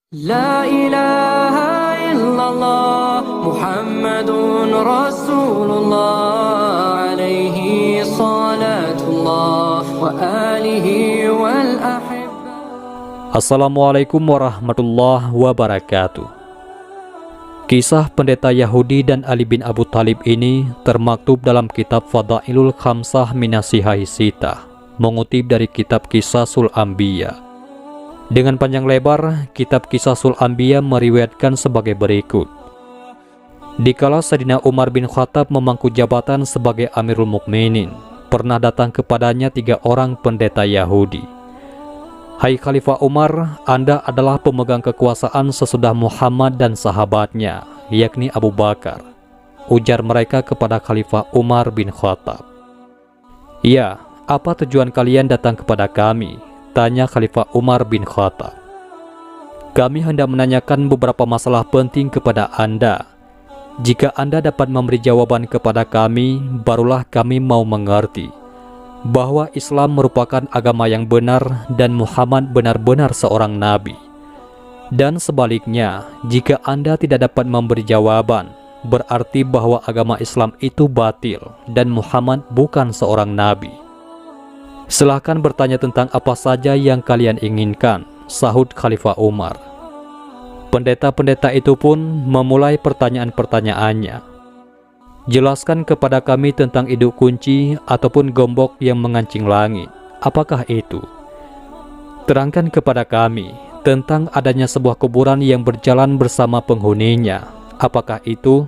La ilaha illallah Muhammadun Rasulullah alaihi salatullah wa alihi wal ahibba. Assalamualaikum warahmatullahi wabarakatuh. Kisah pendeta Yahudi dan Ali bin Abu Thalib ini termaktub dalam kitab Fadailul Khamsah Minasihai Sitah, mengutip dari kitab Qisasul Anbiya. Dengan panjang lebar, kitab Qisasul Anbiya meriwayatkan sebagai berikut. Dikala Sayyidina Umar bin Khattab memangku jabatan sebagai Amirul Mukminin, pernah datang kepadanya 3 orang pendeta Yahudi. "Hai Khalifah Umar, Anda adalah pemegang kekuasaan sesudah Muhammad dan sahabatnya, yakni Abu Bakar," ujar mereka kepada Khalifah Umar bin Khattab. "Ya, apa tujuan kalian datang kepada kami?" tanya Khalifah Umar bin Khattab. "Kami hendak menanyakan beberapa masalah penting kepada Anda. Jika Anda dapat memberi jawaban kepada kami, barulah kami mau mengerti bahwa Islam merupakan agama yang benar dan Muhammad benar-benar seorang nabi. Dan sebaliknya, jika Anda tidak dapat memberi jawaban, berarti bahwa agama Islam itu batil dan Muhammad bukan seorang nabi. Silahkan bertanya tentang apa saja yang kalian inginkan," sahut Khalifah Umar. Pendeta-pendeta itu pun memulai pertanyaan-pertanyaannya. "Jelaskan kepada kami tentang induk kunci ataupun gembok yang mengancing langit. Apakah itu? Terangkan kepada kami tentang adanya sebuah kuburan yang berjalan bersama penghuninya. Apakah itu?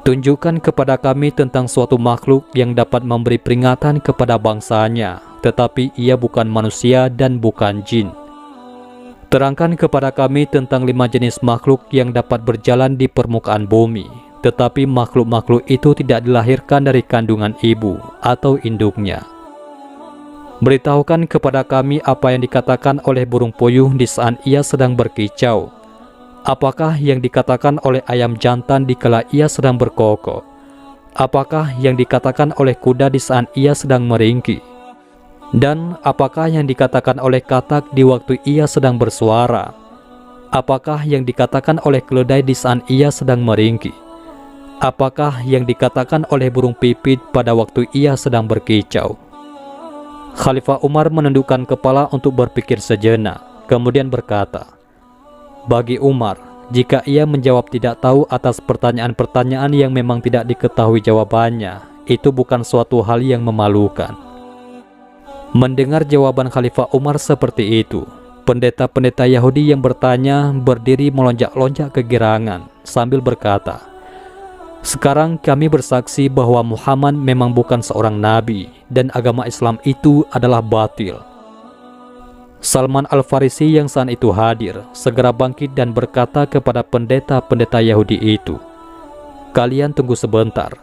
Tunjukkan kepada kami tentang suatu makhluk yang dapat memberi peringatan kepada bangsanya, tetapi ia bukan manusia dan bukan jin. Terangkan kepada kami tentang 5 jenis makhluk yang dapat berjalan di permukaan bumi, tetapi makhluk-makhluk itu tidak dilahirkan dari kandungan ibu atau induknya. Beritahukan kepada kami apa yang dikatakan oleh burung puyuh di saat ia sedang berkicau. Apakah yang dikatakan oleh ayam jantan dikala ia sedang berkokok? Apakah yang dikatakan oleh kuda di saat ia sedang meringki? Dan apakah yang dikatakan oleh katak di waktu ia sedang bersuara? Apakah yang dikatakan oleh keledai di saat ia sedang meringki? Apakah yang dikatakan oleh burung pipit pada waktu ia sedang berkicau?" Khalifah Umar menundukkan kepala untuk berpikir sejenak, kemudian berkata, "Bagi Umar, jika ia menjawab tidak tahu atas pertanyaan-pertanyaan yang memang tidak diketahui jawabannya, itu bukan suatu hal yang memalukan." Mendengar jawaban Khalifah Umar seperti itu, pendeta-pendeta Yahudi yang bertanya berdiri melonjak-lonjak kegirangan sambil berkata, "Sekarang kami bersaksi bahwa Muhammad memang bukan seorang nabi dan agama Islam itu adalah batil." Salman Al-Farisi yang saat itu hadir segera bangkit dan berkata kepada pendeta-pendeta Yahudi itu, "Kalian tunggu sebentar."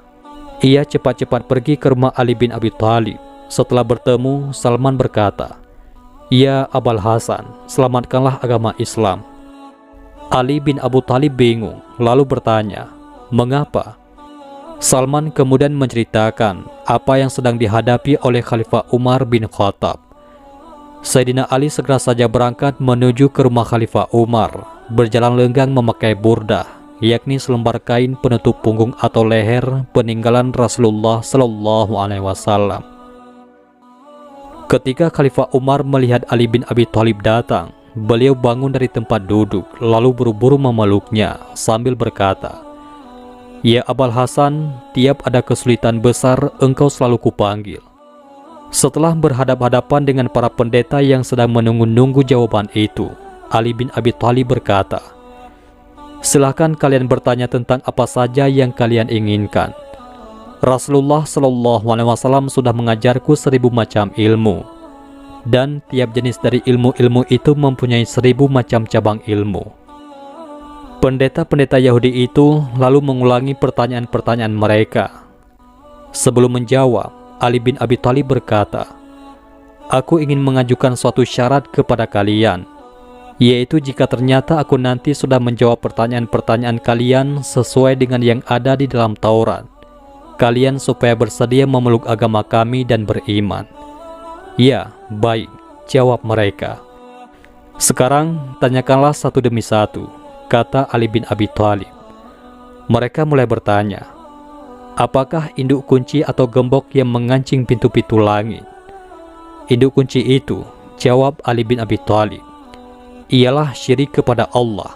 Ia cepat-cepat pergi ke rumah Ali bin Abi Thalib. Setelah bertemu, Salman berkata, "Ya Abul Hasan, selamatkanlah agama Islam." Ali bin Abu Thalib bingung, lalu bertanya, "Mengapa?" Salman kemudian menceritakan apa yang sedang dihadapi oleh Khalifah Umar bin Khattab. Sayyidina Ali segera saja berangkat menuju ke rumah Khalifah Umar, berjalan lenggang memakai burdah, yakni selembar kain penutup punggung atau leher peninggalan Rasulullah Shallallahu Alaihi Wasallam. Ketika Khalifah Umar melihat Ali bin Abi Thalib datang, beliau bangun dari tempat duduk, lalu buru-buru memeluknya sambil berkata, "Ya Abul Hasan, tiap ada kesulitan besar, engkau selalu kupanggil." Setelah berhadap-hadapan dengan para pendeta yang sedang menunggu-nunggu jawaban itu, Ali bin Abi Thalib berkata, "Silahkan kalian bertanya tentang apa saja yang kalian inginkan. Rasulullah Shallallahu Alaihi Wasallam sudah mengajarku 1000 macam ilmu, dan tiap jenis dari ilmu-ilmu itu mempunyai 1000 macam cabang ilmu." Pendeta-pendeta Yahudi itu lalu mengulangi pertanyaan-pertanyaan mereka. Sebelum menjawab, Ali bin Abi Thalib berkata, "Aku ingin mengajukan suatu syarat kepada kalian, yaitu jika ternyata aku nanti sudah menjawab pertanyaan-pertanyaan kalian sesuai dengan yang ada di dalam Taurat, kalian supaya bersedia memeluk agama kami dan beriman." "Ya, baik," jawab mereka. Sekarang tanyakanlah satu demi satu, kata Ali bin Abi Thalib. Mereka mulai bertanya, apakah induk kunci atau gembok yang mengancing pintu-pintu langit? Induk kunci itu, jawab Ali bin Abi Thalib, ialah syirik kepada Allah.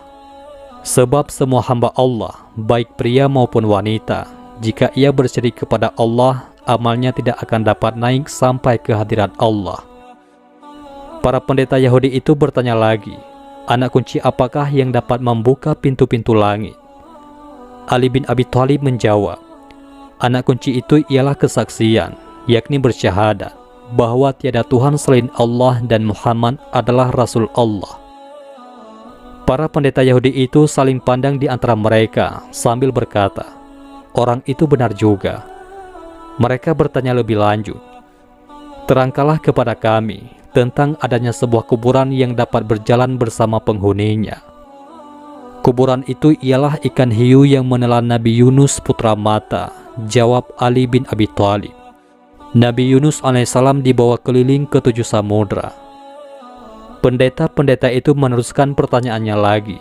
Sebab semua hamba Allah, baik pria maupun wanita, jika ia bersyirik kepada Allah, amalnya tidak akan dapat naik sampai ke hadirat Allah. Para pendeta Yahudi itu bertanya lagi, anak kunci apakah yang dapat membuka pintu-pintu langit? Ali bin Abi Thalib menjawab, anak kunci itu ialah kesaksian, yakni bersyahadat, bahwa tiada Tuhan selain Allah dan Muhammad adalah Rasul Allah. Para pendeta Yahudi itu saling pandang di antara mereka sambil berkata, orang itu benar juga. Mereka bertanya lebih lanjut, terangkanlah kepada kami tentang adanya sebuah kuburan yang dapat berjalan bersama penghuninya. Kuburan itu ialah ikan hiu yang menelan Nabi Yunus putra Mata, jawab Ali bin Abi Thalib. Nabi Yunus alaihissalam dibawa keliling ke 7 samudra. Pendeta-pendeta itu meneruskan pertanyaannya lagi.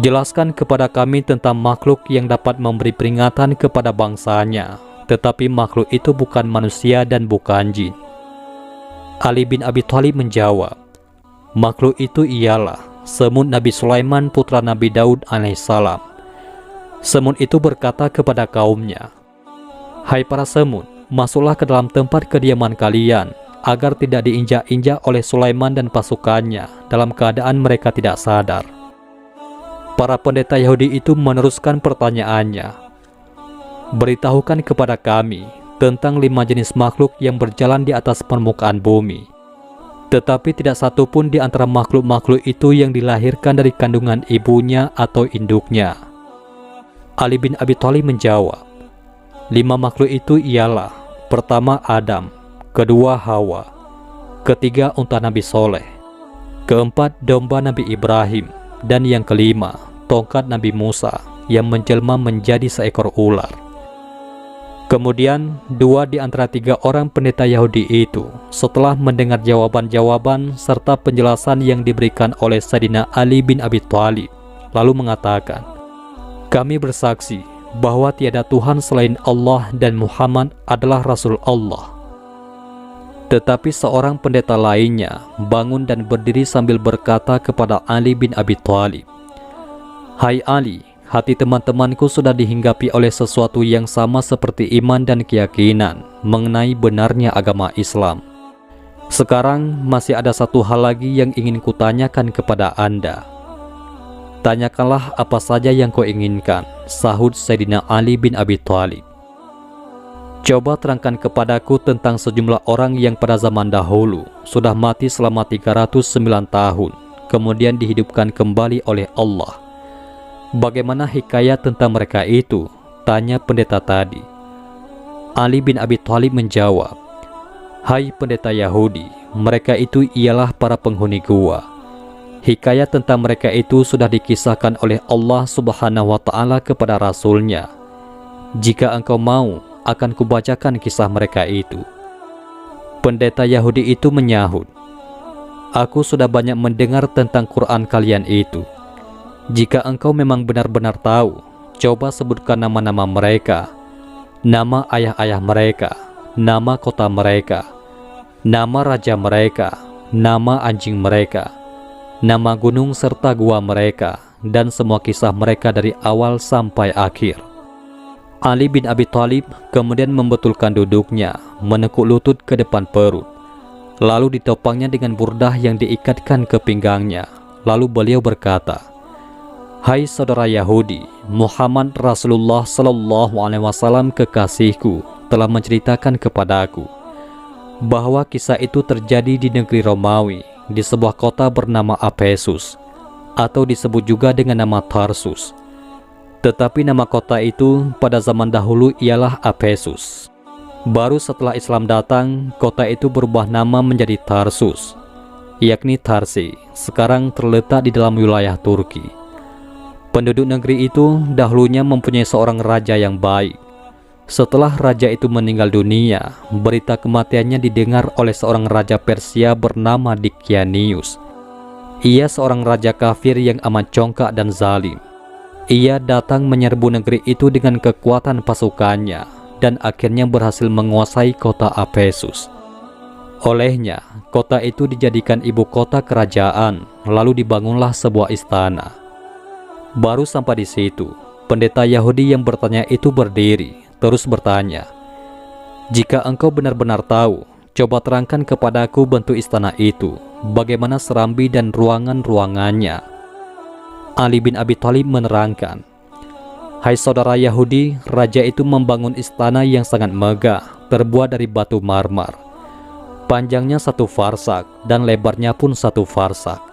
Jelaskan kepada kami tentang makhluk yang dapat memberi peringatan kepada bangsanya, tetapi makhluk itu bukan manusia dan bukan jin. Ali bin Abi Thalib menjawab, makhluk itu ialah semut Nabi Sulaiman putra Nabi Daud alaihissalam. Semut itu berkata kepada kaumnya, hai para semut, masuklah ke dalam tempat kediaman kalian, agar tidak diinjak-injak oleh Sulaiman dan pasukannya dalam keadaan mereka tidak sadar. Para pendeta Yahudi itu meneruskan pertanyaannya, beritahukan kepada kami tentang 5 jenis makhluk yang berjalan di atas permukaan bumi. Tetapi tidak satu pun di antara makhluk-makhluk itu yang dilahirkan dari kandungan ibunya atau induknya. Ali bin Abi Thalib menjawab, 5 makhluk itu ialah, pertama Adam, kedua Hawa, ketiga unta Nabi Soleh, keempat domba Nabi Ibrahim, dan yang kelima tongkat Nabi Musa yang menjelma menjadi seekor ular. Kemudian 2 di antara 3 orang pendeta Yahudi itu, setelah mendengar jawaban-jawaban serta penjelasan yang diberikan oleh Sayyidina Ali bin Abi Thalib, lalu mengatakan, kami bersaksi bahwa tiada Tuhan selain Allah dan Muhammad adalah Rasul Allah. Tetapi seorang pendeta lainnya bangun dan berdiri sambil berkata kepada Ali bin Abi Thalib, hai Ali, hati teman-temanku sudah dihinggapi oleh sesuatu yang sama seperti iman dan keyakinan mengenai benarnya agama Islam. Sekarang masih ada satu hal lagi yang ingin kutanyakan kepada Anda. Tanyakanlah apa saja yang kau inginkan, sahut Sayyidina Ali bin Abi Thalib. Coba terangkan kepadaku tentang sejumlah orang yang pada zaman dahulu sudah mati selama 309 tahun, kemudian dihidupkan kembali oleh Allah. Bagaimana hikayat tentang mereka itu? Tanya pendeta tadi. Ali bin Abi Thalib menjawab, hai pendeta Yahudi, mereka itu ialah para penghuni gua. Hikayat tentang mereka itu sudah dikisahkan oleh Allah Subhanahu wa Ta'ala kepada Rasulnya. Jika engkau mau, akan kubacakan kisah mereka itu. Pendeta Yahudi itu menyahut, aku sudah banyak mendengar tentang Quran kalian itu. Jika engkau memang benar-benar tahu, coba sebutkan nama-nama mereka, nama ayah-ayah mereka, nama kota mereka, nama raja mereka, nama anjing mereka, nama gunung serta gua mereka, dan semua kisah mereka dari awal sampai akhir. Ali bin Abi Thalib kemudian membetulkan duduknya, menekuk lutut ke depan perut, lalu ditopangnya dengan burdah yang diikatkan ke pinggangnya. Lalu beliau berkata, hai saudara Yahudi, Muhammad Rasulullah Sallallahu Alaihi Wasallam kekasihku telah menceritakan kepadaku bahwa kisah itu terjadi di negeri Romawi, di sebuah kota bernama Efesus, atau disebut juga dengan nama Tarsus. Tetapi nama kota itu pada zaman dahulu ialah Efesus. Baru setelah Islam datang, kota itu berubah nama menjadi Tarsus, yakni Tarsi, sekarang terletak di dalam wilayah Turki. Penduduk negeri itu dahulunya mempunyai seorang raja yang baik. Setelah raja itu meninggal dunia, berita kematiannya didengar oleh seorang raja Persia bernama Dikianius. Ia seorang raja kafir yang amat congkak dan zalim. Ia datang menyerbu negeri itu dengan kekuatan pasukannya dan akhirnya berhasil menguasai kota Efesus. Olehnya, kota itu dijadikan ibu kota kerajaan, lalu dibangunlah sebuah istana. Baru sampai di situ, pendeta Yahudi yang bertanya itu berdiri, terus bertanya, "Jika engkau benar-benar tahu, coba terangkan kepadaku bentuk istana itu, bagaimana serambi dan ruangan-ruangannya." Ali bin Abi Thalib menerangkan, "Hai saudara Yahudi, raja itu membangun istana yang sangat megah, terbuat dari batu marmer. Panjangnya 1 farsak dan lebarnya pun 1 farsak.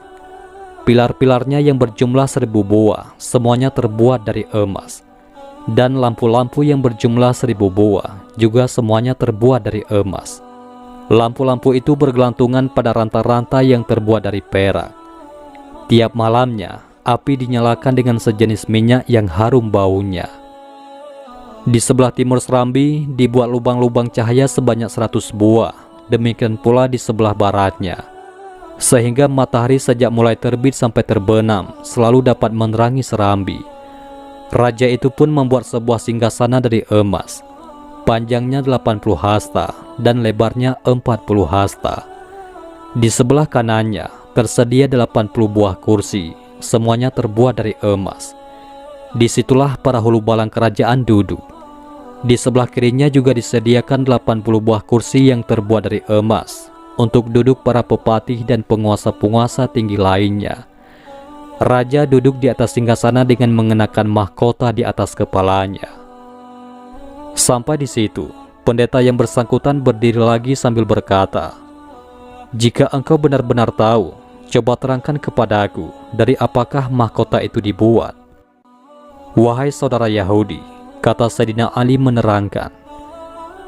Pilar-pilarnya yang berjumlah 1000 buah, semuanya terbuat dari emas. Dan lampu-lampu yang berjumlah 1000 buah, juga semuanya terbuat dari emas. Lampu-lampu itu bergelantungan pada rantai-rantai yang terbuat dari perak. Tiap malamnya, api dinyalakan dengan sejenis minyak yang harum baunya. Di sebelah timur serambi dibuat lubang-lubang cahaya sebanyak 100 buah. Demikian pula di sebelah baratnya, sehingga matahari sejak mulai terbit sampai terbenam selalu dapat menerangi serambi. Raja itu pun membuat sebuah singgasana dari emas. Panjangnya 80 hasta dan lebarnya 40 hasta. Di sebelah kanannya tersedia 80 buah kursi, semuanya terbuat dari emas. Disitulah para hulu balang kerajaan duduk. Di sebelah kirinya juga disediakan 80 buah kursi yang terbuat dari emas untuk duduk para pepatih dan penguasa-penguasa tinggi lainnya. Raja duduk di atas singgasana dengan mengenakan mahkota di atas kepalanya. Sampai di situ, pendeta yang bersangkutan berdiri lagi sambil berkata, "Jika engkau benar-benar tahu, coba terangkan kepadaku dari apakah mahkota itu dibuat." "Wahai saudara Yahudi," kata Sayyidina Ali menerangkan,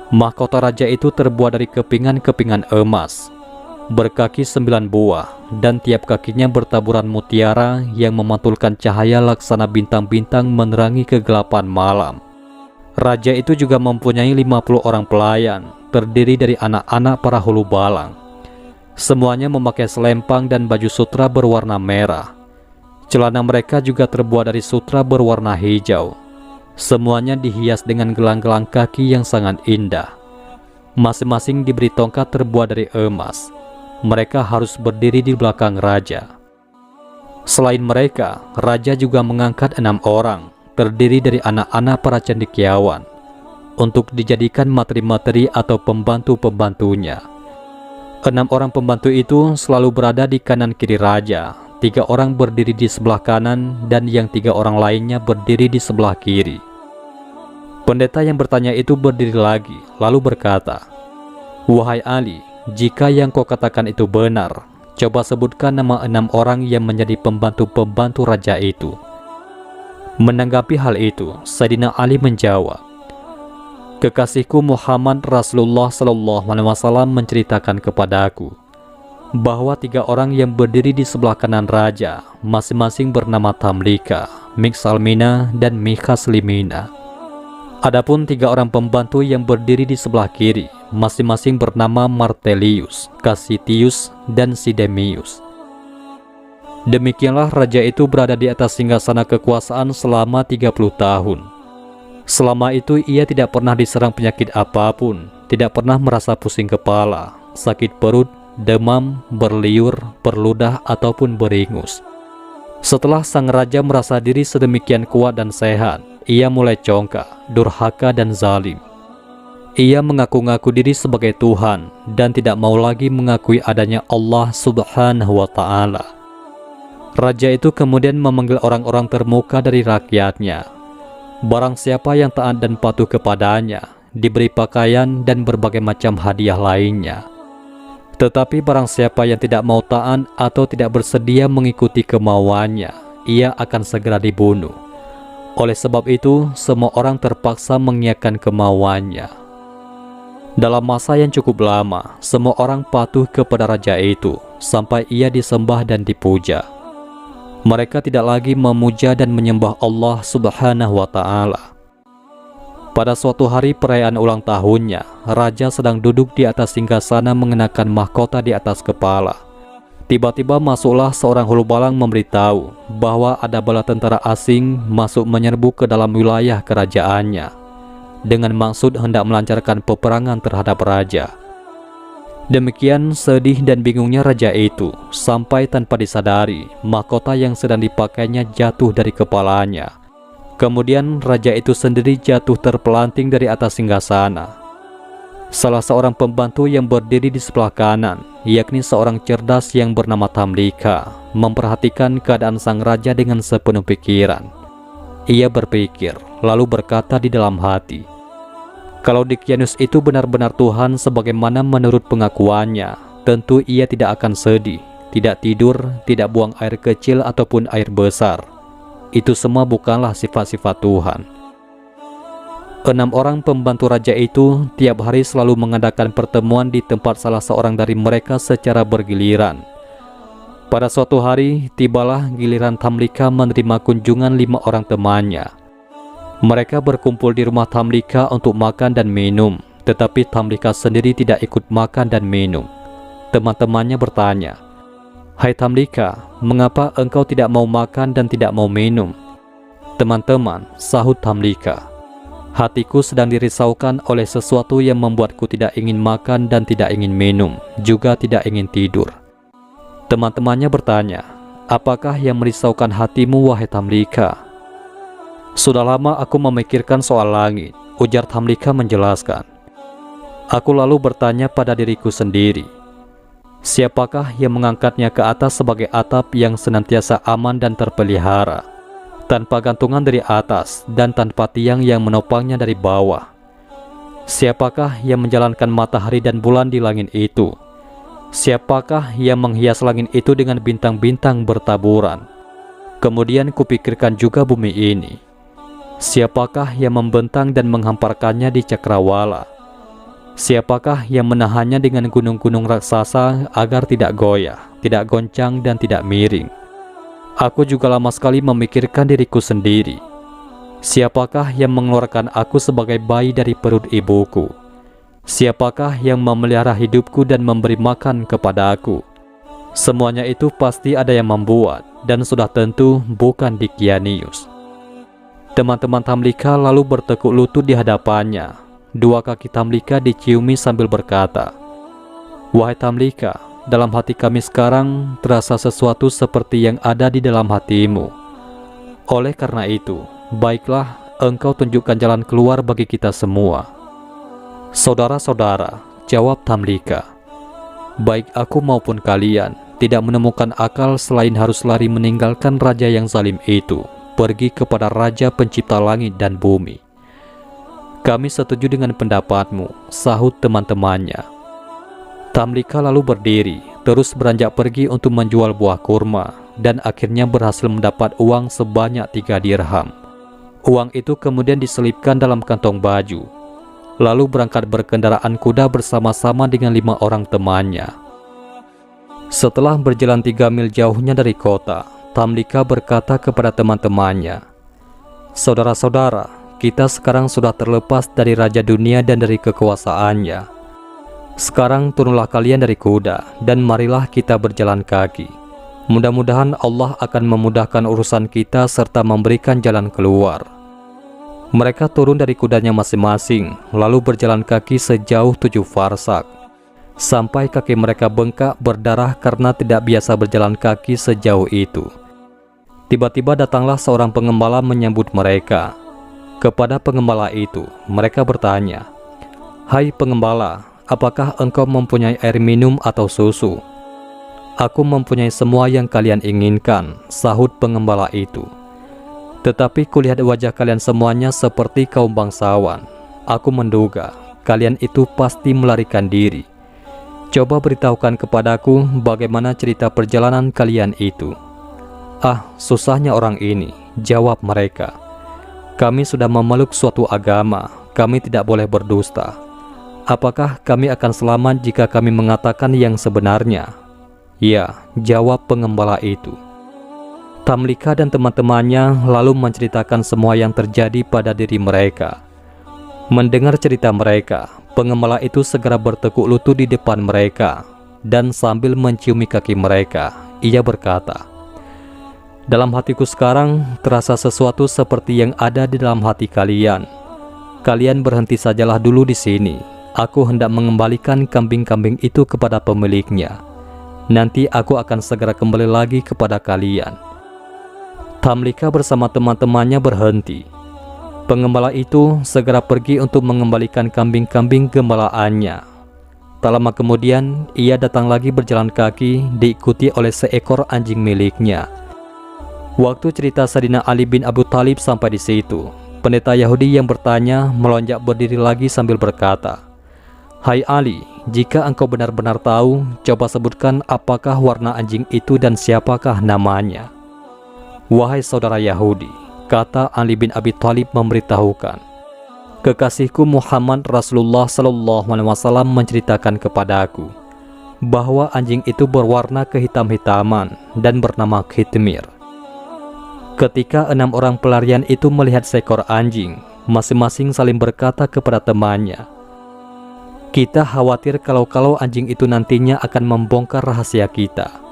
"mahkota raja itu terbuat dari kepingan-kepingan emas, berkaki 9 buah, dan tiap kakinya bertaburan mutiara yang memantulkan cahaya laksana bintang-bintang menerangi kegelapan malam. Raja itu juga mempunyai 50 orang pelayan, terdiri dari anak-anak para hulu balang. Semuanya memakai selempang dan baju sutra berwarna merah. Celana mereka juga terbuat dari sutra berwarna hijau. Semuanya dihias dengan gelang-gelang kaki yang sangat indah. Masing-masing diberi tongkat terbuat dari emas. Mereka harus berdiri di belakang raja. Selain mereka, raja juga mengangkat 6 orang, terdiri dari anak-anak para cendekiawan, untuk dijadikan materi-materi atau pembantu-pembantunya. 6 orang pembantu itu selalu berada di kanan kiri raja. 3 orang berdiri di sebelah kanan dan yang 3 orang lainnya berdiri di sebelah kiri." Pendeta yang bertanya itu berdiri lagi, lalu berkata, "Wahai Ali, jika yang kau katakan itu benar, coba sebutkan nama 6 orang yang menjadi pembantu-pembantu raja itu." Menanggapi hal itu, Sayyidina Ali menjawab, "Kekasihku Muhammad Rasulullah SAW menceritakan kepadaku bahwa 3 orang yang berdiri di sebelah kanan raja masing-masing bernama Tamlika, Miksalmina, dan Mikhaslimina. Adapun 3 orang pembantu yang berdiri di sebelah kiri masing-masing bernama Martelius, Cassitius, dan Sidemius. Demikianlah raja itu berada di atas singgasana kekuasaan selama 30 tahun. Selama itu ia tidak pernah diserang penyakit apapun, tidak pernah merasa pusing kepala, sakit perut, demam, berliur, berludah, ataupun beringus. Setelah sang raja merasa diri sedemikian kuat dan sehat, ia mulai congkak, durhaka, dan zalim. Ia mengaku-ngaku diri sebagai Tuhan dan tidak mau lagi mengakui adanya Allah Subhanahu wa Ta'ala. Raja itu kemudian memanggil orang-orang termuka dari rakyatnya. Barang siapa yang taat dan patuh kepadanya, diberi pakaian dan berbagai macam hadiah lainnya. Tetapi barang siapa yang tidak mau taat atau tidak bersedia mengikuti kemauannya, ia akan segera dibunuh. Oleh sebab itu, semua orang terpaksa mengiyakan kemauannya. Dalam masa yang cukup lama, semua orang patuh kepada raja itu, sampai ia disembah dan dipuja. Mereka tidak lagi memuja dan menyembah Allah Subhanahu wa Ta'ala. Pada suatu hari perayaan ulang tahunnya, raja sedang duduk di atas singgasana mengenakan mahkota di atas kepala. Tiba-tiba masuklah seorang hulubalang memberitahu bahwa ada bala tentara asing masuk menyerbu ke dalam wilayah kerajaannya dengan maksud hendak melancarkan peperangan terhadap raja. Demikian sedih dan bingungnya raja itu sampai tanpa disadari mahkota yang sedang dipakainya jatuh dari kepalanya. Kemudian raja itu sendiri jatuh terpelanting dari atas singgasana. Salah seorang pembantu yang berdiri di sebelah kanan, yakni seorang cerdas yang bernama Tamlika, memperhatikan keadaan sang raja dengan sepenuh pikiran. Ia berpikir, lalu berkata di dalam hati, kalau Dicyanus itu benar-benar Tuhan sebagaimana menurut pengakuannya, tentu ia tidak akan sedih, tidak tidur, tidak buang air kecil ataupun air besar. Itu semua bukanlah sifat-sifat Tuhan. 6 orang pembantu raja itu tiap hari selalu mengadakan pertemuan di tempat salah seorang dari mereka secara bergiliran. Pada suatu hari, tibalah giliran Tamlika menerima kunjungan 5 orang temannya. Mereka berkumpul di rumah Tamlika untuk makan dan minum, tetapi Tamlika sendiri tidak ikut makan dan minum. Teman-temannya bertanya, "Hai Tamlika, mengapa engkau tidak mau makan dan tidak mau minum?" "Teman-teman," sahut Tamlika, "hatiku sedang dirisaukan oleh sesuatu yang membuatku tidak ingin makan dan tidak ingin minum, juga tidak ingin tidur." Teman-temannya bertanya, "Apakah yang merisaukan hatimu, wahai Tamlika?" "Sudah lama aku memikirkan soal langit," ujar Tamlika menjelaskan. "Aku lalu bertanya pada diriku sendiri, siapakah yang mengangkatnya ke atas sebagai atap yang senantiasa aman dan terpelihara, tanpa gantungan dari atas dan tanpa tiang yang menopangnya dari bawah? Siapakah yang menjalankan matahari dan bulan di langit itu? Siapakah yang menghias langit itu dengan bintang-bintang bertaburan? Kemudian kupikirkan juga bumi ini. Siapakah yang membentang dan menghamparkannya di cakrawala? Siapakah yang menahannya dengan gunung-gunung raksasa agar tidak goyah, tidak goncang dan tidak miring? Aku juga lama sekali memikirkan diriku sendiri. Siapakah yang mengeluarkan aku sebagai bayi dari perut ibuku? Siapakah yang memelihara hidupku dan memberi makan kepada aku? Semuanya itu pasti ada yang membuat, dan sudah tentu bukan Dicyanus." Teman-teman Tamlika lalu bertekuk lutut di hadapannya. 2 kaki Tamlika diciumi sambil berkata, "Wahai Tamlika, dalam hati kami sekarang terasa sesuatu seperti yang ada di dalam hatimu. Oleh karena itu, baiklah engkau tunjukkan jalan keluar bagi kita semua." "Saudara-saudara," jawab Tamlika, "baik aku maupun kalian tidak menemukan akal selain harus lari meninggalkan raja yang zalim itu, pergi kepada Raja Pencipta langit dan bumi." "Kami setuju dengan pendapatmu," sahut teman-temannya. Tamlika lalu berdiri, terus beranjak pergi untuk menjual buah kurma, dan akhirnya berhasil mendapat uang sebanyak 3 dirham. Uang itu kemudian diselipkan dalam kantong baju, lalu berangkat berkendaraan kuda bersama-sama dengan 5 orang temannya. Setelah berjalan 3 mil jauhnya dari kota, Tamlika berkata kepada teman-temannya, "Saudara-saudara, kita sekarang sudah terlepas dari Raja Dunia dan dari kekuasaannya. Sekarang turunlah kalian dari kuda dan marilah kita berjalan kaki. Mudah-mudahan Allah akan memudahkan urusan kita serta memberikan jalan keluar." Mereka turun dari kudanya masing-masing, lalu berjalan kaki sejauh 7 farsak, sampai kaki mereka bengkak berdarah karena tidak biasa berjalan kaki sejauh itu. Tiba-tiba datanglah seorang pengembala menyambut mereka. Kepada pengembala itu, mereka bertanya, "Hai pengembala, apakah engkau mempunyai air minum atau susu?" "Aku mempunyai semua yang kalian inginkan," sahut pengembala itu. "Tetapi kulihat wajah kalian semuanya seperti kaum bangsawan. Aku menduga kalian itu pasti melarikan diri. Coba beritahukan kepadaku bagaimana cerita perjalanan kalian itu." "Ah, susahnya orang ini," jawab mereka. "Kami sudah memeluk suatu agama, kami tidak boleh berdusta. Apakah kami akan selamat jika kami mengatakan yang sebenarnya?" "Ya," jawab pengembala itu. Tamlika dan teman-temannya lalu menceritakan semua yang terjadi pada diri mereka. Mendengar cerita mereka, pengembala itu segera bertekuk lutut di depan mereka, dan sambil menciumi kaki mereka, ia berkata, "Dalam hatiku sekarang terasa sesuatu seperti yang ada di dalam hati kalian. Kalian berhenti sajalah dulu di sini. Aku hendak mengembalikan kambing-kambing itu kepada pemiliknya. Nanti aku akan segera kembali lagi kepada kalian." Tamlika bersama teman-temannya berhenti. Pengembala itu segera pergi untuk mengembalikan kambing-kambing gembalaannya. Tak lama kemudian, ia datang lagi berjalan kaki diikuti oleh seekor anjing miliknya. Waktu cerita Sayyidina Ali bin Abu Thalib sampai di situ, pendeta Yahudi yang bertanya melonjak berdiri lagi sambil berkata, "Hai Ali, jika engkau benar-benar tahu, coba sebutkan apakah warna anjing itu dan siapakah namanya." "Wahai saudara Yahudi," kata Ali bin Abi Thalib memberitahukan, "Kekasihku Muhammad Rasulullah SAW menceritakan kepadaku bahwa anjing itu berwarna kehitam-hitaman dan bernama Khitmir. Ketika 6 orang pelarian itu melihat seekor anjing, masing-masing saling berkata kepada temannya, 'Kita khawatir kalau anjing itu nantinya akan membongkar rahasia kita.'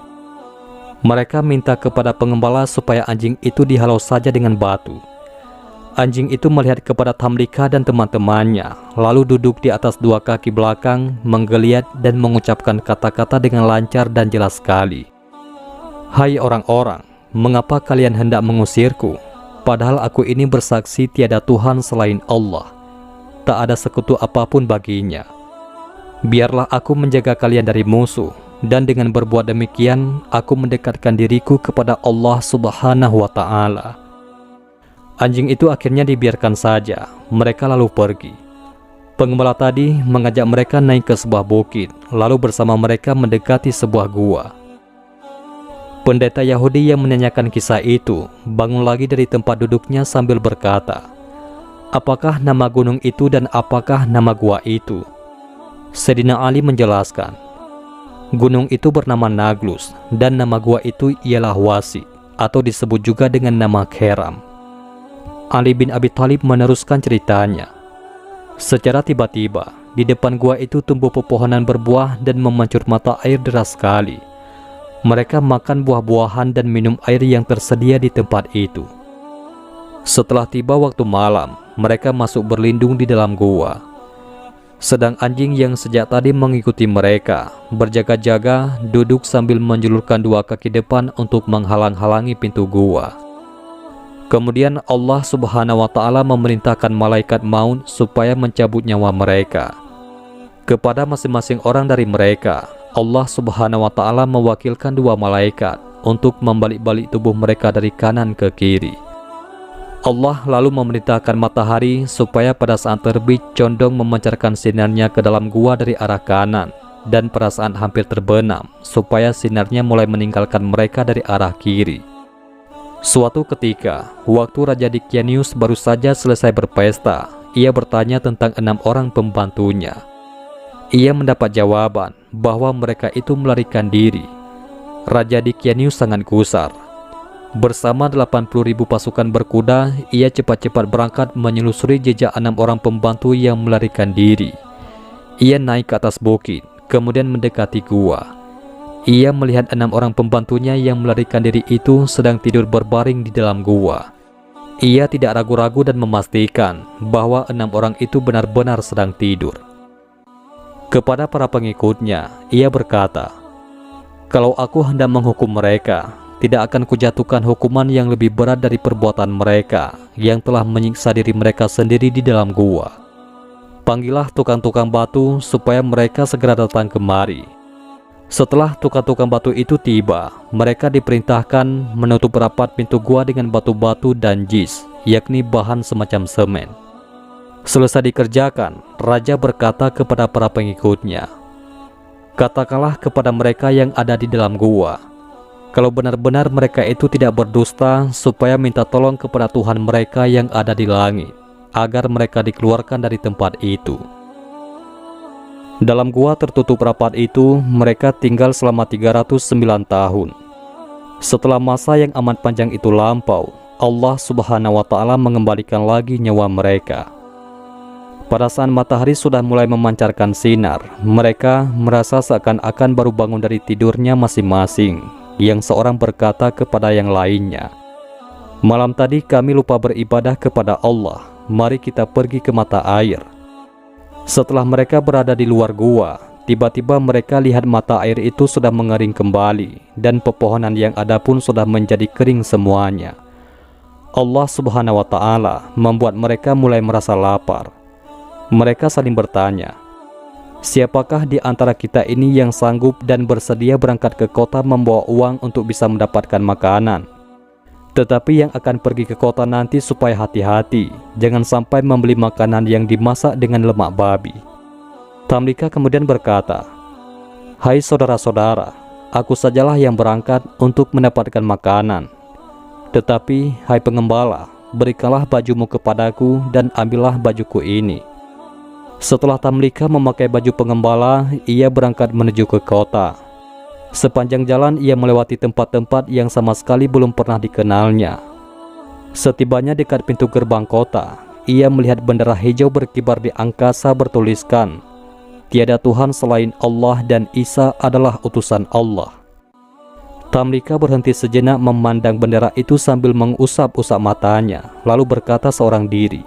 Mereka minta kepada pengembala supaya anjing itu dihalau saja dengan batu. Anjing itu melihat kepada Tamlika dan teman-temannya, lalu duduk di atas 2 kaki belakang, menggeliat dan mengucapkan kata-kata dengan lancar dan jelas sekali. 'Hai orang-orang, mengapa kalian hendak mengusirku? Padahal aku ini bersaksi tiada Tuhan selain Allah. Tak ada sekutu apapun baginya. Biarlah aku menjaga kalian dari musuh. Dan dengan berbuat demikian, aku mendekatkan diriku kepada Allah Subhanahu wa Ta'ala.' Anjing itu akhirnya dibiarkan saja. Mereka lalu pergi. Pengembala tadi mengajak mereka naik ke sebuah bukit, lalu bersama mereka mendekati sebuah gua. Pendeta Yahudi yang menyanyikan kisah itu bangun lagi dari tempat duduknya sambil berkata, "Apakah nama gunung itu dan apakah nama gua itu?" Sayyidina Ali menjelaskan, "Gunung itu bernama Naglus dan nama gua itu ialah Wasi, atau disebut juga dengan nama Keram." Ali bin Abi Thalib meneruskan ceritanya. "Secara tiba-tiba, di depan gua itu tumbuh pepohonan berbuah dan memancur mata air deras sekali. Mereka makan buah-buahan dan minum air yang tersedia di tempat itu. Setelah tiba waktu malam, mereka masuk berlindung di dalam gua. Sedang anjing yang sejak tadi mengikuti mereka berjaga-jaga duduk sambil menjulurkan 2 kaki depan untuk menghalang-halangi pintu gua. Kemudian Allah Subhanahu wa Ta'ala memerintahkan malaikat maut supaya mencabut nyawa mereka. Kepada masing-masing orang dari mereka, Allah Subhanahu wa Ta'ala mewakilkan 2 malaikat untuk membalik-balik tubuh mereka dari kanan ke kiri. Allah lalu memerintahkan matahari supaya pada saat terbit condong memancarkan sinarnya ke dalam gua dari arah kanan, dan pada saat hampir terbenam supaya sinarnya mulai meninggalkan mereka dari arah kiri. Suatu ketika, waktu Raja Dicanius baru saja selesai berpesta, ia bertanya tentang 6 orang pembantunya. Ia mendapat jawaban bahwa mereka itu melarikan diri. Raja Dicanius sangat gusar. Bersama 80.000 pasukan berkuda, ia cepat-cepat berangkat menyelusuri jejak 6 orang pembantu yang melarikan diri. Ia naik ke atas bukit, kemudian mendekati gua. Ia melihat 6 orang pembantunya yang melarikan diri itu sedang tidur berbaring di dalam gua. Ia tidak ragu-ragu dan memastikan bahwa 6 orang itu benar-benar sedang tidur. Kepada para pengikutnya, ia berkata, "Kalau aku hendak menghukum mereka, tidak akan kujatuhkan hukuman yang lebih berat dari perbuatan mereka yang telah menyiksa diri mereka sendiri di dalam gua. Panggillah tukang-tukang batu supaya mereka segera datang kemari." Setelah tukang-tukang batu itu tiba, mereka diperintahkan menutup rapat pintu gua dengan batu-batu dan jis, yakni bahan semacam semen. Selesai dikerjakan, Raja berkata kepada para pengikutnya, "Katakanlah kepada mereka yang ada di dalam gua, kalau benar-benar mereka itu tidak berdusta, supaya minta tolong kepada Tuhan mereka yang ada di langit, agar mereka dikeluarkan dari tempat itu." Dalam gua tertutup rapat itu, mereka tinggal selama 309 tahun. Setelah masa yang amat panjang itu lampau, Allah Subhanahu wa Ta'ala mengembalikan lagi nyawa mereka. Pada saat matahari sudah mulai memancarkan sinar, mereka merasa seakan-akan baru bangun dari tidurnya masing-masing. Yang seorang berkata kepada yang lainnya, "Malam tadi kami lupa beribadah kepada Allah, mari kita pergi ke mata air." Setelah mereka berada di luar gua, tiba-tiba mereka lihat mata air itu sudah mengering kembali, dan pepohonan yang ada pun sudah menjadi kering semuanya. Allah Subhanahu wa Ta'ala membuat mereka mulai merasa lapar. Mereka saling bertanya, "Siapakah di antara kita ini yang sanggup dan bersedia berangkat ke kota membawa uang untuk bisa mendapatkan makanan? Tetapi yang akan pergi ke kota nanti supaya hati-hati, jangan sampai membeli makanan yang dimasak dengan lemak babi." Tamlika kemudian berkata, "Hai saudara-saudara, aku sajalah yang berangkat untuk mendapatkan makanan. Tetapi, hai pengembala, berikanlah bajumu kepadaku dan ambillah bajuku ini." Setelah Tamlika memakai baju pengembala, ia berangkat menuju ke kota. Sepanjang jalan ia melewati tempat-tempat yang sama sekali belum pernah dikenalnya. Setibanya dekat pintu gerbang kota, ia melihat bendera hijau berkibar di angkasa bertuliskan, "Tiada Tuhan selain Allah dan Isa adalah utusan Allah." Tamlika berhenti sejenak memandang bendera itu sambil mengusap-usap matanya, lalu berkata seorang diri,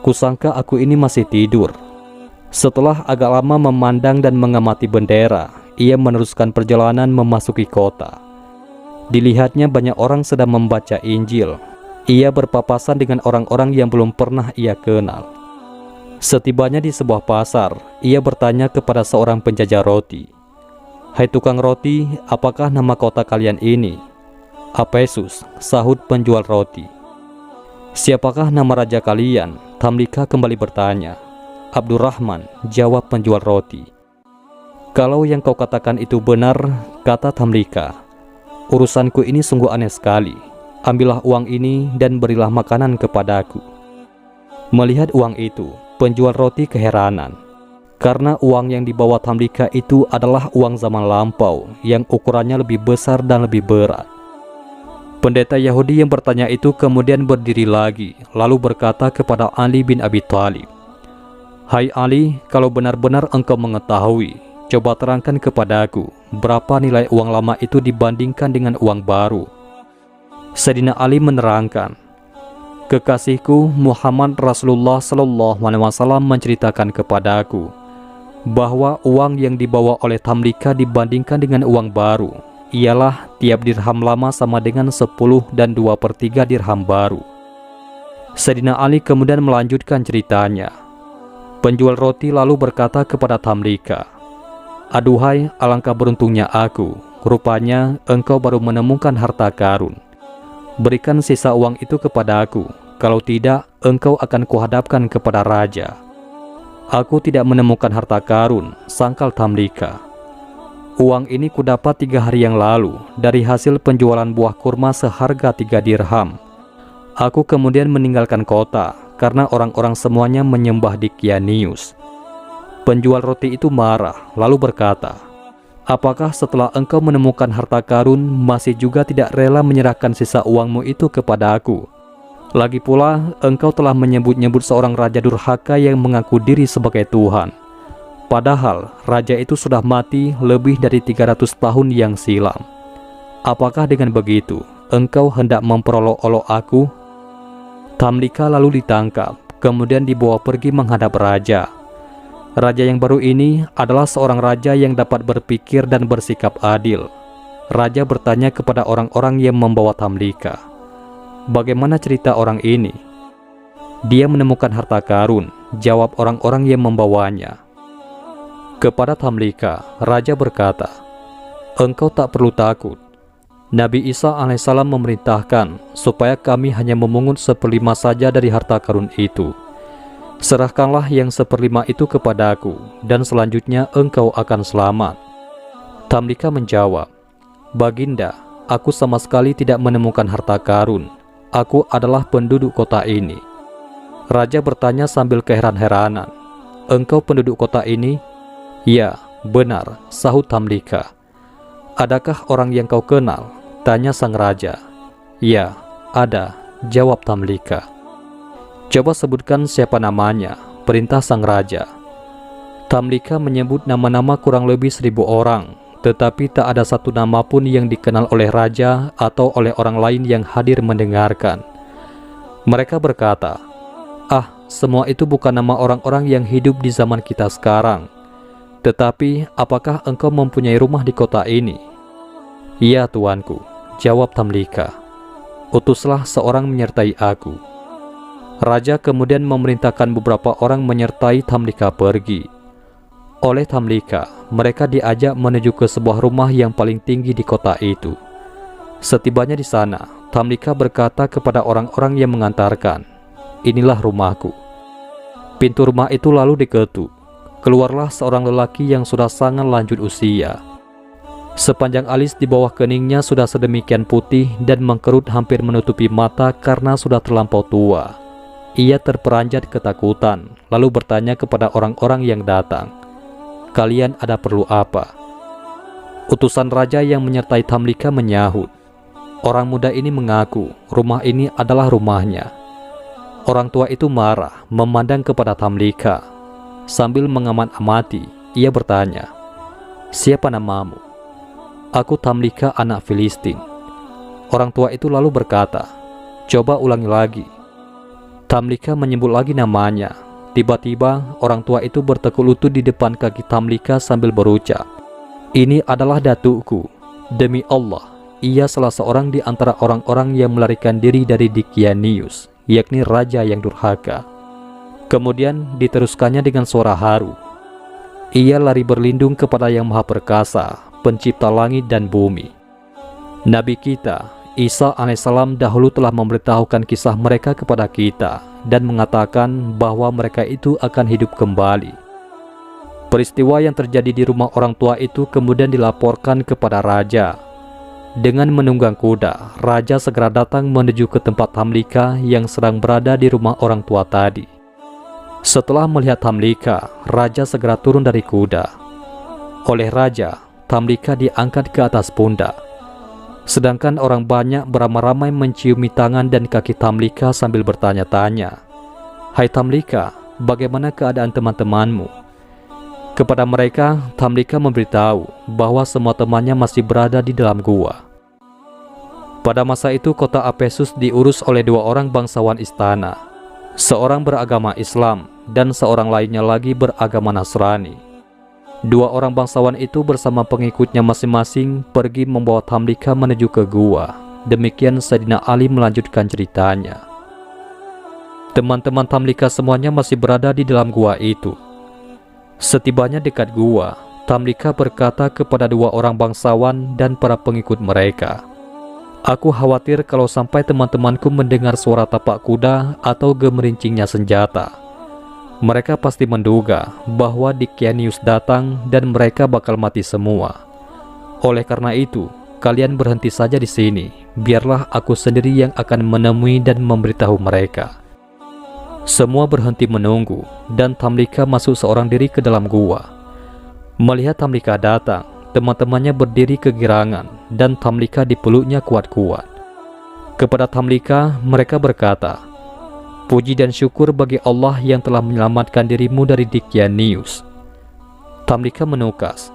"Kusangka aku ini masih tidur." Setelah agak lama memandang dan mengamati bendera, ia meneruskan perjalanan memasuki kota. Dilihatnya banyak orang sedang membaca Injil. Ia berpapasan dengan orang-orang yang belum pernah ia kenal. Setibanya di sebuah pasar, ia bertanya kepada seorang penjajah roti, "Hai tukang roti, apakah nama kota kalian ini?" "Apesus," sahut penjual roti. "Siapakah nama raja kalian?" Tamlika kembali bertanya. "Abdurrahman," jawab penjual roti. "Kalau yang kau katakan itu benar," kata Tamlika, "urusanku ini sungguh aneh sekali. Ambillah uang ini dan berilah makanan kepadaku." Melihat uang itu, penjual roti keheranan, karena uang yang dibawa Tamlika itu adalah uang zaman lampau yang ukurannya lebih besar dan lebih berat. Pendeta Yahudi yang bertanya itu kemudian berdiri lagi, lalu berkata kepada Ali bin Abi Thalib, "Hai Ali, kalau benar-benar engkau mengetahui, coba terangkan kepadaku berapa nilai uang lama itu dibandingkan dengan uang baru." Sayyidina Ali menerangkan, "Kekasihku Muhammad Rasulullah SAW menceritakan kepadaku bahwa uang yang dibawa oleh Tamlika dibandingkan dengan uang baru ialah tiap dirham lama sama dengan 10 dan 2/3 dirham baru." Sayyidina Ali kemudian melanjutkan ceritanya. Penjual roti lalu berkata kepada Tamlika, "Aduhai, alangkah beruntungnya aku, rupanya engkau baru menemukan harta karun. Berikan sisa uang itu kepada aku, kalau tidak engkau akan kuhadapkan kepada raja." "Aku tidak menemukan harta karun," sangkal Tamlika. "Uang ini kudapat 3 hari yang lalu dari hasil penjualan buah kurma seharga 3 dirham. Aku kemudian meninggalkan kota karena orang-orang semuanya menyembah Dikyanius." Penjual roti itu marah, lalu berkata, "Apakah setelah engkau menemukan harta karun masih juga tidak rela menyerahkan sisa uangmu itu kepada aku? Lagi pula, engkau telah menyebut-nyebut seorang raja durhaka yang mengaku diri sebagai Tuhan. Padahal, raja itu sudah mati lebih dari 300 tahun yang silam. Apakah dengan begitu, engkau hendak memperolok-olok aku?" Tamlika lalu ditangkap, kemudian dibawa pergi menghadap raja. Raja yang baru ini adalah seorang raja yang dapat berpikir dan bersikap adil. Raja bertanya kepada orang-orang yang membawa Tamlika, "Bagaimana cerita orang ini?" "Dia menemukan harta karun," jawab orang-orang yang membawanya. Kepada Tamlika, raja berkata, "Engkau tak perlu takut. Nabi Isa alaihissalam memerintahkan supaya kami hanya memungut 1/5 saja dari harta karun itu. Serahkanlah yang 1/5 itu kepadaku, dan selanjutnya engkau akan selamat." Tamlika menjawab, "Baginda, aku sama sekali tidak menemukan harta karun. Aku adalah penduduk kota ini." Raja bertanya sambil keheran-heranan, "Engkau penduduk kota ini?" "Ya, benar," sahut Tamlika. "Adakah orang yang kau kenal?" tanya sang raja. "Ya, ada," jawab Tamlika. "Coba sebutkan siapa namanya," perintah sang raja. Tamlika menyebut nama-nama kurang lebih 1000 orang, tetapi tak ada satu nama pun yang dikenal oleh raja atau oleh orang lain yang hadir mendengarkan. Mereka berkata, "Ah, semua itu bukan nama orang-orang yang hidup di zaman kita sekarang. Tetapi, apakah engkau mempunyai rumah di kota ini?" "Ya, tuanku," jawab Tamlika. "Utuslah seorang menyertai aku." Raja kemudian memerintahkan beberapa orang menyertai Tamlika pergi. Oleh Tamlika, mereka diajak menuju ke sebuah rumah yang paling tinggi di kota itu. Setibanya di sana, Tamlika berkata kepada orang-orang yang mengantarkan, "Inilah rumahku." Pintu rumah itu lalu diketuk. Keluarlah seorang lelaki yang sudah sangat lanjut usia. Sepanjang alis di bawah keningnya sudah sedemikian putih dan mengkerut hampir menutupi mata karena sudah terlampau tua. Ia terperanjat ketakutan, lalu bertanya kepada orang-orang yang datang, "Kalian ada perlu apa?" Utusan raja yang menyertai Tamlika menyahut. Orang muda ini mengaku rumah ini adalah rumahnya. Orang tua itu marah memandang kepada Tamlika. Sambil mengamat-amati, ia bertanya, "Siapa namamu?" "Aku Tamlika, anak Filistin." Orang tua itu lalu berkata, "Coba ulangi lagi." Tamlika menyebut lagi namanya. Tiba-tiba orang tua itu bertekuk lutut di depan kaki Tamlika sambil berucap, "Ini adalah datukku. Demi Allah, ia salah seorang di antara orang-orang yang melarikan diri dari Dicanius, yakni raja yang durhaka." Kemudian diteruskannya dengan suara haru, "Ia lari berlindung kepada Yang Maha Perkasa, pencipta langit dan bumi." Nabi kita Isa alaihissalam dahulu telah memberitahukan kisah mereka kepada kita dan mengatakan bahwa mereka itu akan hidup kembali. Peristiwa yang terjadi di rumah orang tua itu kemudian dilaporkan kepada raja. Dengan menunggang kuda, raja segera datang menuju ke tempat Tamlika yang sedang berada di rumah orang tua tadi. Setelah melihat Tamlika, raja segera turun dari kuda. Oleh raja, Tamlika diangkat ke atas pundak. Sedangkan orang banyak beramai-ramai menciumi tangan dan kaki Tamlika sambil bertanya-tanya, "Hai Tamlika, bagaimana keadaan teman-temanmu?" Kepada mereka, Tamlika memberitahu bahwa semua temannya masih berada di dalam gua. Pada masa itu kota Apesus diurus oleh 2 orang bangsawan istana. Seorang beragama Islam dan seorang lainnya lagi beragama Nasrani. 2 orang bangsawan itu bersama pengikutnya masing-masing pergi membawa Tamlika menuju ke gua. Demikian Sayyidina Ali melanjutkan ceritanya. Teman-teman Tamlika semuanya masih berada di dalam gua itu. Setibanya dekat gua, Tamlika berkata kepada 2 orang bangsawan dan para pengikut mereka, "Aku khawatir kalau sampai teman-temanku mendengar suara tapak kuda atau gemerincingnya senjata. Mereka pasti menduga bahwa Dicanius datang dan mereka bakal mati semua. Oleh karena itu, kalian berhenti saja di sini. Biarlah aku sendiri yang akan menemui dan memberitahu mereka." Semua berhenti menunggu dan Tamlika masuk seorang diri ke dalam gua. Melihat Tamlika datang, teman-temannya berdiri kegirangan dan Tamlika dipeluknya kuat-kuat. Kepada Tamlika, mereka berkata, "Puji dan syukur bagi Allah yang telah menyelamatkan dirimu dari Dicanius." Tamlika menukas,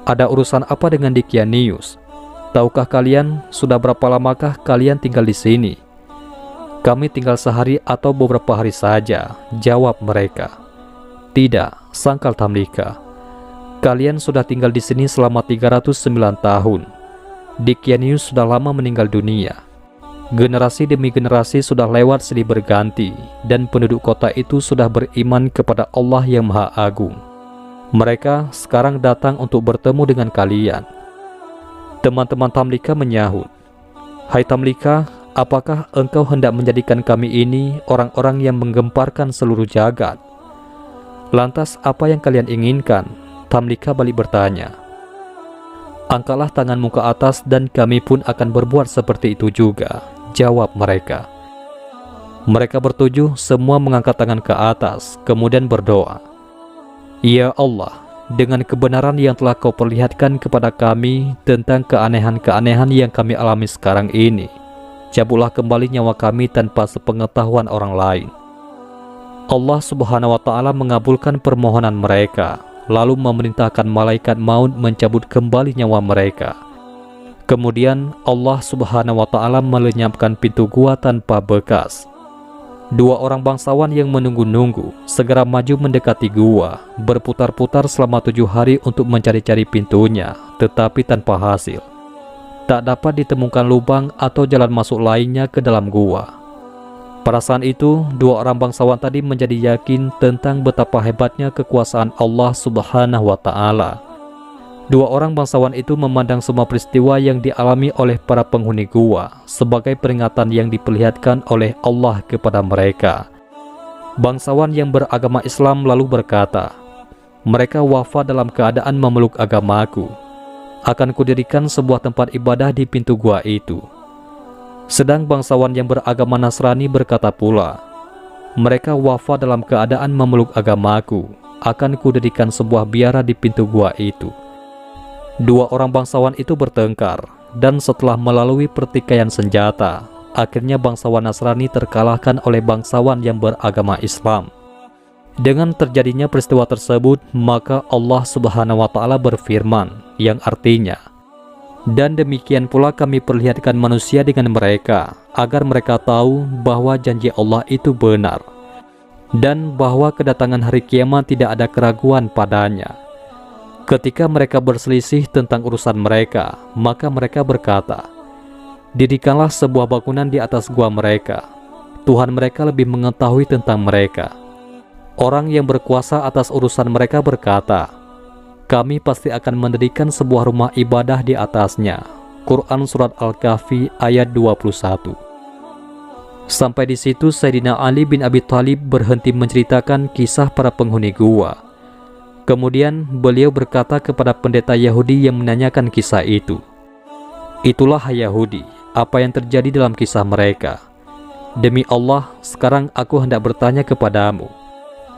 "Ada urusan apa dengan Dicanius? Tahukah kalian sudah berapa lamakah kalian tinggal di sini?" "Kami tinggal sehari atau beberapa hari saja," jawab mereka. "Tidak," sangkal Tamlika. "Kalian sudah tinggal di sini selama 309 tahun. Dicanius sudah lama meninggal dunia. Generasi demi generasi sudah lewat silih berganti, dan penduduk kota itu sudah beriman kepada Allah yang Maha Agung. Mereka sekarang datang untuk bertemu dengan kalian." Teman-teman Tamlika menyahut, "Hai Tamlika, apakah engkau hendak menjadikan kami ini orang-orang yang menggemparkan seluruh jagat? Lantas apa yang kalian inginkan?" Tamlika balik bertanya. "Angkatlah tanganmu ke atas dan kami pun akan berbuat seperti itu juga," jawab mereka. Mereka bertujuh semua mengangkat tangan ke atas, kemudian berdoa, "Ya Allah, dengan kebenaran yang telah Kau perlihatkan kepada kami tentang keanehan-keanehan yang kami alami sekarang ini, cabutlah kembali nyawa kami tanpa sepengetahuan orang lain." Allah Subhanahu wa Ta'ala mengabulkan permohonan mereka, lalu memerintahkan malaikat maut mencabut kembali nyawa mereka. Kemudian Allah Subhanahu wa Ta'ala melenyapkan pintu gua tanpa bekas. Dua orang bangsawan yang menunggu-nunggu segera maju mendekati gua, berputar-putar selama 7 hari untuk mencari-cari pintunya, tetapi tanpa hasil. Tak dapat ditemukan lubang atau jalan masuk lainnya ke dalam gua. Pada saat itu, dua orang bangsawan tadi menjadi yakin tentang betapa hebatnya kekuasaan Allah Subhanahu wa Ta'ala. Dua orang bangsawan itu memandang semua peristiwa yang dialami oleh para penghuni gua sebagai peringatan yang diperlihatkan oleh Allah kepada mereka. Bangsawan yang beragama Islam lalu berkata, "Mereka wafat dalam keadaan memeluk agamaku. Akan kudirikan sebuah tempat ibadah di pintu gua itu." Sedang bangsawan yang beragama Nasrani berkata pula, "Mereka wafat dalam keadaan memeluk agamaku. Akan kudirikan sebuah biara di pintu gua itu." Dua orang bangsawan itu bertengkar, dan setelah melalui pertikaian senjata, akhirnya bangsawan Nasrani terkalahkan oleh bangsawan yang beragama Islam. Dengan terjadinya peristiwa tersebut, maka Allah Subhanahu wa Ta'ala berfirman, yang artinya, "Dan demikian pula kami perlihatkan manusia dengan mereka, agar mereka tahu bahwa janji Allah itu benar, dan bahwa kedatangan hari kiamat tidak ada keraguan padanya." Ketika mereka berselisih tentang urusan mereka, maka mereka berkata, "Dirikanlah sebuah bangunan di atas gua mereka. Tuhan mereka lebih mengetahui tentang mereka." Orang yang berkuasa atas urusan mereka berkata, "Kami pasti akan mendirikan sebuah rumah ibadah di atasnya." Quran Surat Al-Kahfi ayat 21. Sampai di situ Sayyidina Ali bin Abi Thalib berhenti menceritakan kisah para penghuni gua. Kemudian beliau berkata kepada pendeta Yahudi yang menanyakan kisah itu, "Itulah Yahudi, apa yang terjadi dalam kisah mereka. Demi Allah, sekarang aku hendak bertanya kepadamu,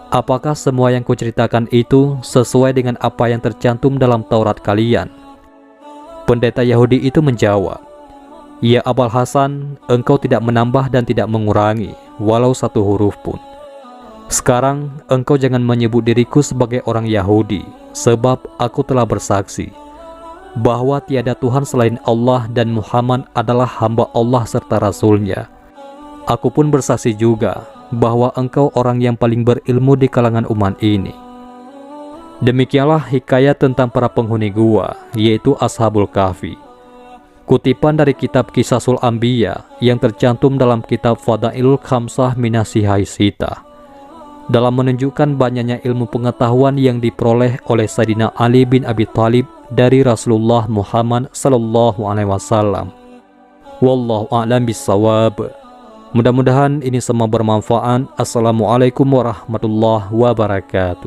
apakah semua yang kuceritakan itu sesuai dengan apa yang tercantum dalam Taurat kalian?" Pendeta Yahudi itu menjawab, "Ya Abul Hasan, engkau tidak menambah dan tidak mengurangi, walau satu huruf pun. Sekarang engkau jangan menyebut diriku sebagai orang Yahudi, sebab aku telah bersaksi bahwa tiada Tuhan selain Allah dan Muhammad adalah hamba Allah serta Rasul-Nya. Aku pun bersaksi juga bahwa engkau orang yang paling berilmu di kalangan umat ini." Demikianlah hikayat tentang para penghuni gua, yaitu Ashabul Kahfi. Kutipan dari kitab Qisasul Anbiya yang tercantum dalam kitab Fadailul Khamsah Minasihai Sita, dalam menunjukkan banyaknya ilmu pengetahuan yang diperoleh oleh Sayyidina Ali bin Abi Thalib dari Rasulullah Muhammad sallallahu alaihi wasallam. Wallahu a'lam bissawab. Mudah-mudahan ini semua bermanfaat. Assalamualaikum warahmatullahi wabarakatuh.